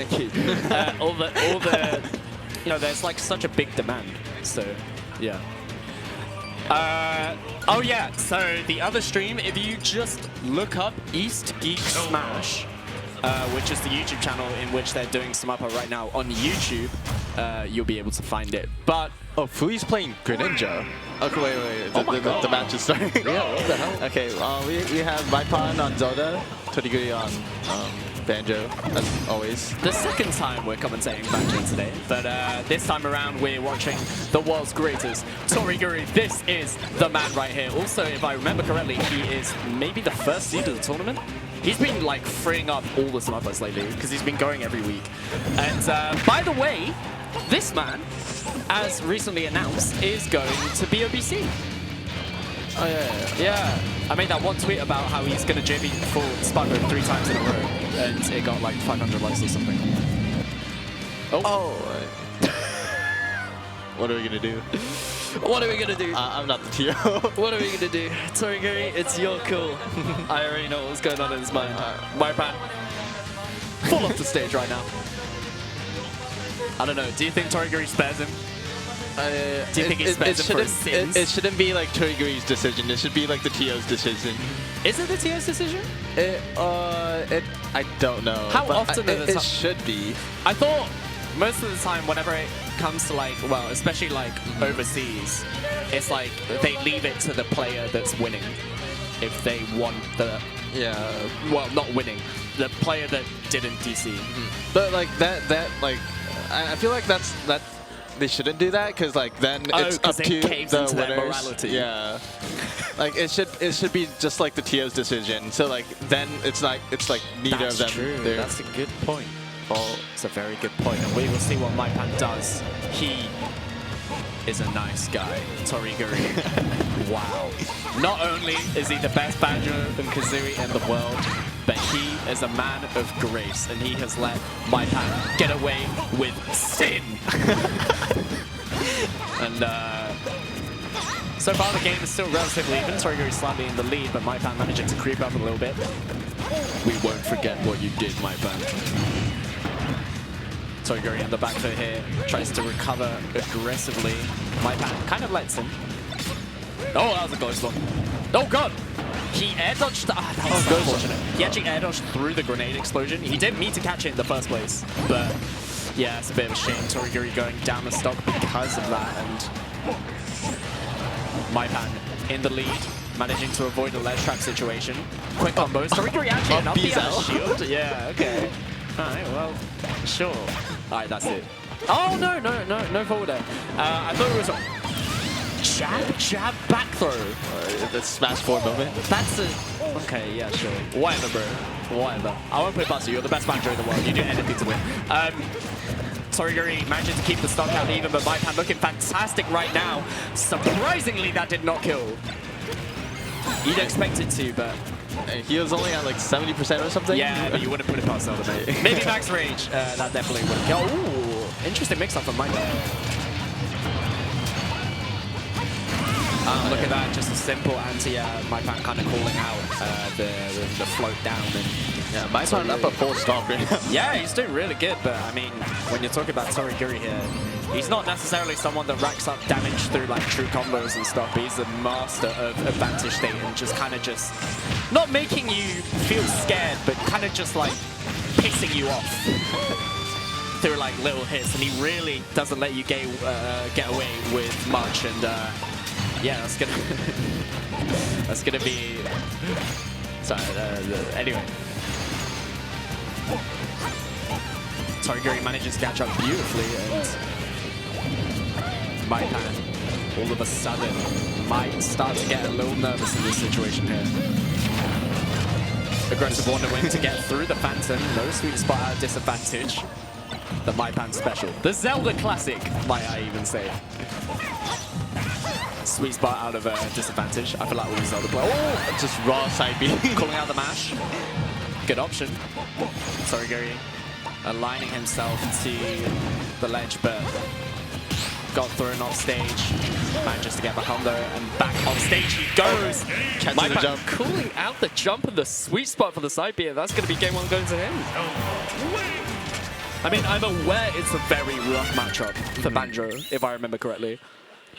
Thank you. all the, you know, there's like such a big demand. So, yeah. Oh yeah, so the other stream, if you just look up East Geek Smash, which is the YouTube channel in which they're doing Sumapa right now on YouTube, you'll be able to find it. But oh, Fui's playing Greninja. Okay, wait. The match is starting. Yeah, what the hell? Okay, we have Maipan on Zelda, Toriguri on Banjo, as always. The second time we're commentating Banjo today, but this time around we're watching the world's greatest Toriguri. This is the man right here. Also, if I remember correctly, he is maybe the first seed of the tournament. He's been like freeing up all the Sumapas lately because he's been going every week. And by the way, this man, as recently announced, is going to BOBC. Oh yeah. Yeah. I made that one tweet about how he's going to JB full Spark 3 times in a row, and it got like 500 likes or something. Oh. What are we gonna do? What are we gonna do? I'm not the TO. What are we gonna do? Toriguri, it's your call. I already know what's going on in his mind. Maipan, fall off the stage right now. I don't know. Do you think Toriguri spares him? Do you think he spares him for his sins? It shouldn't be like Toriguri's decision. It should be like the TO's decision. Is it the TO's decision? I don't know. How often it should be. I thought most of the time, whenever it comes to like, well, especially like overseas, it's like they leave it to the player that's winning. If they want the, well, not winning, the player that didn't DC. But like that like, I feel like that they shouldn't do that because like then it's up to the winners. Morality. Yeah. Like it should be just like the TO's decision. So like then it's like neither of them. That's true. That's a good point. Oh, it's a very good point. And we will see what Maipan does. He is a nice guy, Toriguri. Wow. Not only is he the best Banjo and Kazooie in the world, but he is a man of grace, and he has let Maipan get away with sin. And so far the game is still relatively even. Toriguri slightly in the lead, but Maipan managing to creep up a little bit. We won't forget what you did, Maipan. Toriguri on the back foot here, tries to recover aggressively. Maipan kind of lets him. Oh, that was a close one. Oh god! He air dodged. That was so unfortunate. He actually air dodged through the grenade explosion. He didn't mean to catch it in the first place, but yeah, it's a bit of a shame. Toriguri going down the stock because of that, and Maipan in the lead, managing to avoid a ledge trap situation. Quick combos. Toriguri actually enough to shield. Yeah, okay. Alright, well, sure. Alright, that's it. Oh, no forward there. I thought it was a jab, back throw. The smash forward moment. That's a... Okay, yeah, sure. Whatever, bro. Whatever. I won't play past you. You're the best Banjo in the world. You do anything to win. Toriguri managing to keep the stock out even, but Maipan looking fantastic right now. Surprisingly, that did not kill. You'd expect it to, but... He was only at like 70% or something? Yeah, but you wouldn't put it past Zelda, mate. Maybe max rage. That definitely would. Oh, interesting mix-up from Maipan. Look at that, just a simple anti Maipan kind of calling out the float down. And yeah, Maipan up a full stock right now. Yeah, he's doing really good, but I mean, when you're talking about Toriguri here, he's not necessarily someone that racks up damage through like true combos and stuff, but he's a master of advantage state and just kind of just not making you feel scared, but kind of just like pissing you off through like little hits, and he really doesn't let you get away with much. And yeah, that's gonna be. Sorry. Anyway, Toriguri manages to catch up beautifully, and Maipan, all of a sudden, might start to get a little nervous in this situation here. Aggressive Wonder Wing to get through the Phantom. No sweet spot at a disadvantage. The Maipan special. The Zelda classic, might I even say. Sweet spot out of disadvantage. I feel like all the Zelda players. Oh, just raw side B. Calling out the mash. Good option. Toriguri aligning himself to the ledge, but got thrown off stage. Manages to get back on there, and back on stage he goes. Catches the jump. Calling out the jump and the sweet spot for the side B. That's going to be game one going to him. I mean, I'm aware it's a very rough matchup for Banjo, if I remember correctly.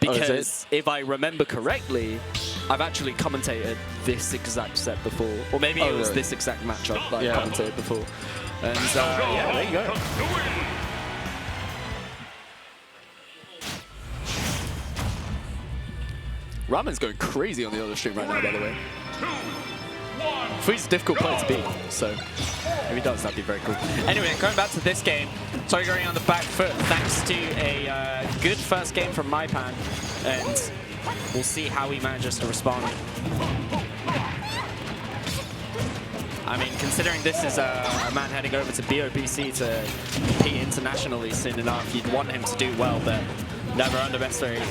Because if I remember correctly, I've actually commentated this exact set before. Or maybe it was this exact matchup that I commentated before. And yeah, there you go. Ramen's going crazy on the other stream right now, by the way. He's a difficult player to beat, so if he does, that'd be very cool. Anyway, going back to this game, Toriguri on the back foot thanks to a good first game from Maipan, and we'll see how he manages to respond. I mean, considering this is a man heading over to BOBC to compete internationally soon enough, you'd want him to do well, but never underestimate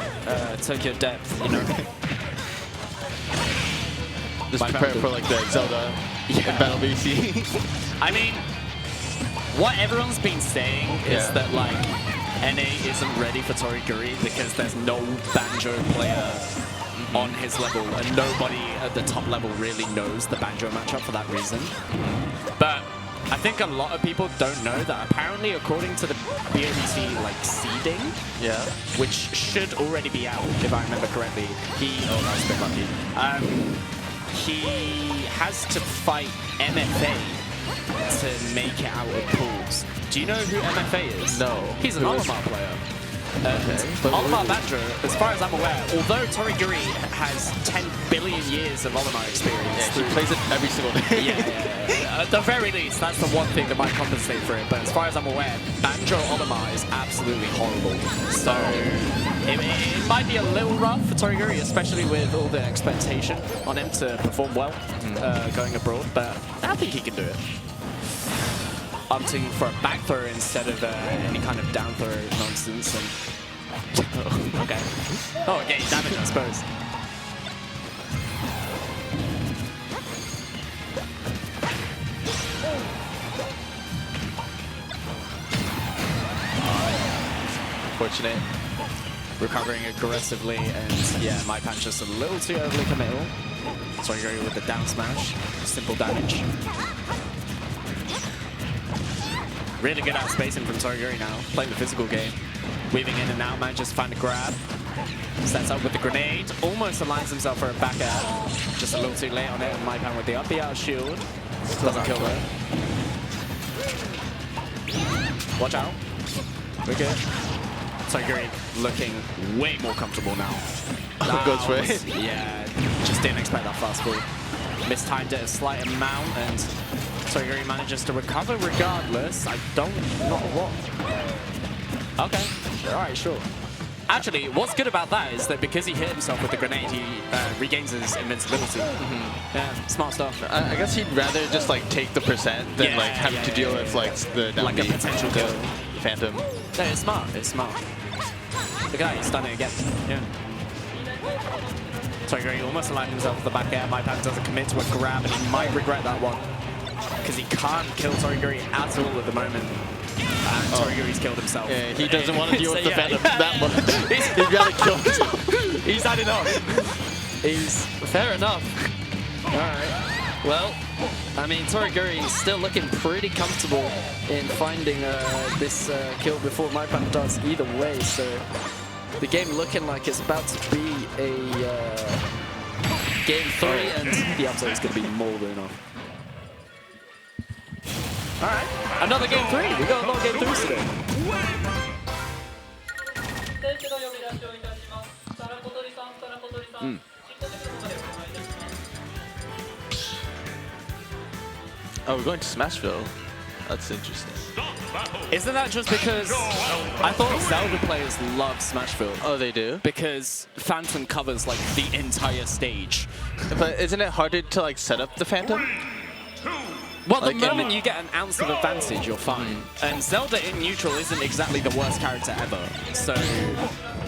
Tokyo depth, you know. Just prepare for like the Zelda Battle BC. I mean, what everyone's been saying is that like NA isn't ready for Toriguri because there's no Banjo player on his level, and nobody at the top level really knows the Banjo matchup for that reason. But I think a lot of people don't know that apparently, according to the BOBC like seeding, which should already be out if I remember correctly, that was a bit lucky. He has to fight MFA to make it out of pools. Do you know who MFA is? No. He's an Olimar player. Olimar Banjo, as far as I'm aware, although Toriguri has 10 billion years of Olimar experience. He plays it every single day. At the very least, that's the one thing that might compensate for it. But as far as I'm aware, Banjo Olimar is absolutely horrible. So it might be a little rough for Toriguri, especially with all the expectation on him to perform well going abroad. But I think he can do it. Opting for a back throw instead of any kind of down throw nonsense. And okay. Oh, okay, damage, I suppose. Fortunate. Recovering aggressively, and yeah, Maipan just a little too overly committal. Toriguri with the down smash. Simple damage. Really good outspacing from Toriguri now, playing the physical game. Weaving in and out, manages to find a grab. Sets up with the grenade, almost aligns himself for a back air. Just a little too late on it, and Maipan with the up B out shield. Doesn't kill though. Watch out. We're good. Toriguri looking way more comfortable now. Goes for it. Yeah, just didn't expect that fast fall. Mistimed it a slight amount, and Toriguri manages to recover regardless. I don't know what. Okay, alright, sure. Actually, what's good about that is that because he hit himself with the grenade, he regains his invincibility. Yeah, smart stuff. I guess he'd rather just like take the percent than like having to deal with like the down like a potential kill. Phantom. No, it's smart. It's smart. Look at that, he's done it again. Yeah. Toriguri almost aligned himself with the back air. Maipan doesn't commit to a grab, and he might regret that one. Because he can't kill Toriguri at all at the moment. And Toriguri's killed himself. Yeah, he doesn't want to deal with the Phantom that much. He'd rather kill himself. He's had enough. He's fair enough. Alright. Well, I mean, Toriguri is still looking pretty comfortable in finding this kill before Maipan does either way. So the game looking like it's about to be a game 3, and the upside is going to be more than enough. Alright, another game 3. We got a lot of game 3s today. Oh, we're going to Smashville. That's interesting. Isn't that just because I thought Zelda players love Smashville? Oh, they do? Because Phantom covers like the entire stage. But isn't it harder to like set up the Phantom? Well, the moment you get an ounce of advantage, you're fine. And Zelda in neutral isn't exactly the worst character ever. So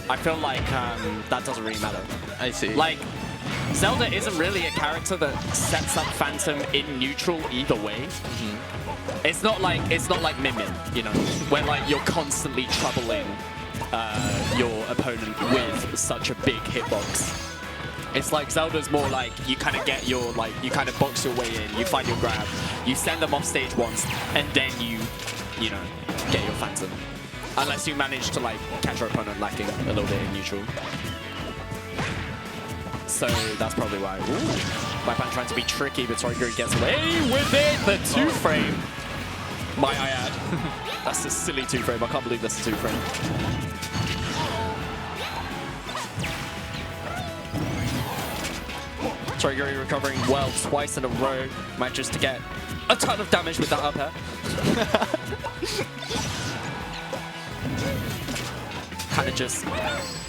I feel like that doesn't really matter. I see. Like, Zelda isn't really a character that sets up Phantom in neutral either way. It's not like Min, you know, where like you're constantly troubling your opponent with such a big hitbox. It's like Zelda's more like you kind of get your you kind of box your way in, you find your grab, you send them off stage once, and then you know, get your Phantom. Unless you manage to like catch your opponent lacking a little bit in neutral. So that's probably why. Maipan trying to be tricky, but Toriguri gets away with it. The 2-frame. Might I add. That's a silly 2-frame. I can't believe that's a 2-frame. Toriguri recovering well twice in a row. Manages to get a ton of damage with that up air. Kind of just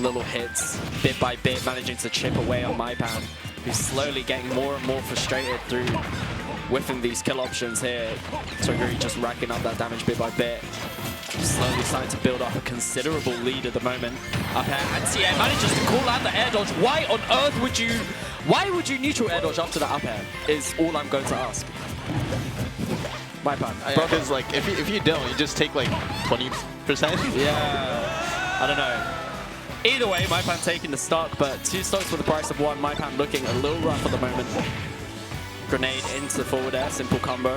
little hits, bit by bit, managing to chip away on Maipan, who's slowly getting more and more frustrated through whiffing these kill options here. Toriguri just racking up that damage bit by bit. Slowly starting to build up a considerable lead at the moment. Up air, anti-air manages to call out the air dodge. Why on earth would you neutral air dodge after the up air is all I'm going to ask. Maipan. Because like if you don't, you just take like 20%. Yeah. I don't know. Either way, Maipan taking the stock, but 2 stocks for the price of 1. Maipan looking a little rough at the moment. Grenade into the forward air, simple combo.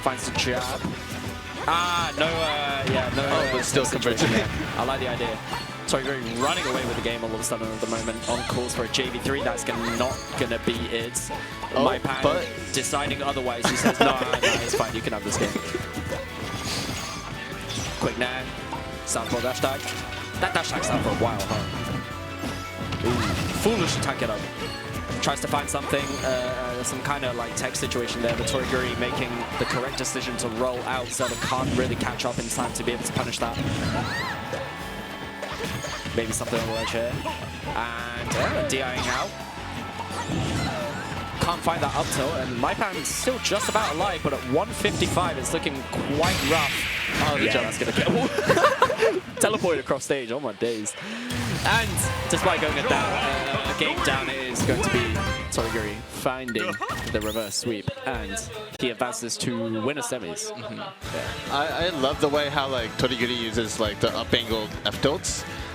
Finds the jab. But still converted. I like the idea. Toriguri running away with the game all of a sudden at the moment. On course for a JV3, that's not gonna be it. Maipan but deciding otherwise. He says, no, it's fine, you can have this game. Quick nair, southpaw dash tag. That dash tag's out for a while, huh? Ooh, foolish attack it up. Tries to find something, some kind of like tech situation there, but Toriguri making the correct decision to roll out. Zelda can't really catch up in time to be able to punish that. Maybe something on the edge here. And DIing out. Can't find that up tilt, and Maipan's still just about alive, but at 155 it's looking quite rough. Oh, yeah, that's gonna get teleported across stage. Oh my days! And despite going a game down, it is going to be Toriguri finding the reverse sweep, and he advances to win a semis. I love the way how like Toriguri uses like the up angled F tilts.